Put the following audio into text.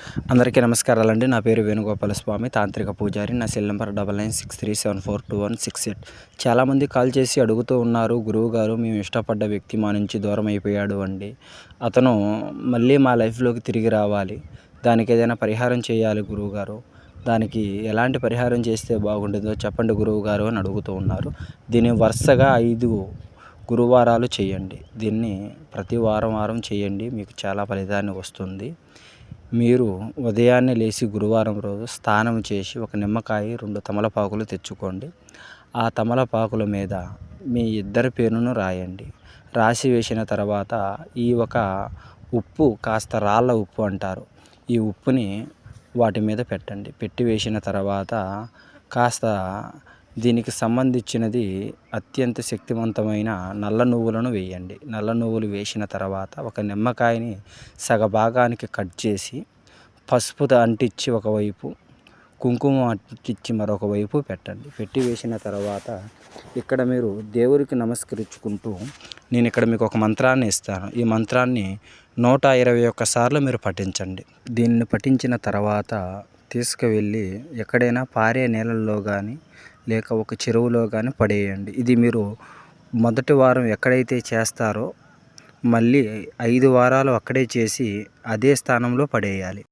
అందరికీ నమస్కారాలండి. నా పేరు వేణుగోపాల స్వామి, తాంత్రిక పూజారి. నా సెల్ నెంబర్ 9963742168. చాలామంది కాల్ చేసి అడుగుతూ ఉన్నారు, గురువుగారు మేము ఇష్టపడ్డ వ్యక్తి మా నుంచి దూరం అయిపోయాడు అండి. అతను మళ్ళీ మా లైఫ్లోకి తిరిగి రావాలి, దానికి ఏదైనా పరిహారం చేయాలి గురువుగారు, దానికి ఎలాంటి పరిహారం చేస్తే బాగుంటుందో చెప్పండి గురువుగారు అని అడుగుతూ ఉన్నారు. దీన్ని వరుసగా 5 గురువారాలు చేయండి. దీన్ని ప్రతి వారం చేయండి, మీకు చాలా ఫలితాన్ని వస్తుంది. మీరు ఉదయాన్నే లేచి గురువారం రోజు స్నానం చేసి ఒక నిమ్మకాయ 2 తమలపాకులు తెచ్చుకోండి. ఆ తమలపాకుల మీద మీ ఇద్దరి పేరును రాయండి. రాసి వేసిన తర్వాత ఈ ఒక ఉప్పు, కాస్త రాళ్ళ ఉప్పు అంటారు, ఈ ఉప్పుని వాటి మీద పెట్టండి. పెట్టి వేసిన తర్వాత కాస్త దీనికి సంబంధించినది అత్యంత శక్తివంతమైన నల్ల నువ్వులను వేయండి. నల్ల నువ్వులు వేసిన తర్వాత ఒక నిమ్మకాయని సగభాగానికి కట్ చేసి పసుపు అంటించి ఒకవైపు, కుంకుమ అంటించి మరొక వైపు పెట్టండి. పెట్టి వేసిన తర్వాత ఇక్కడ మీరు దేవుడికి నమస్కరించుకుంటూ, నేను ఇక్కడ మీకు ఒక మంత్రాన్ని ఇస్తాను. ఈ మంత్రాన్ని 121 సార్లు మీరు పఠించండి. దీన్ని పఠించిన తర్వాత తీసుకువెళ్ళి ఎక్కడైనా పారే నీళ్ళల్లో కానీ లేక ఒక చెరువులో కానీ పడేయండి. ఇది మీరు మొదటి వారం ఎక్కడైతే చేస్తారో మళ్ళీ 5 వారాలు అక్కడే చేసి అదే స్థానంలో పడేయాలి.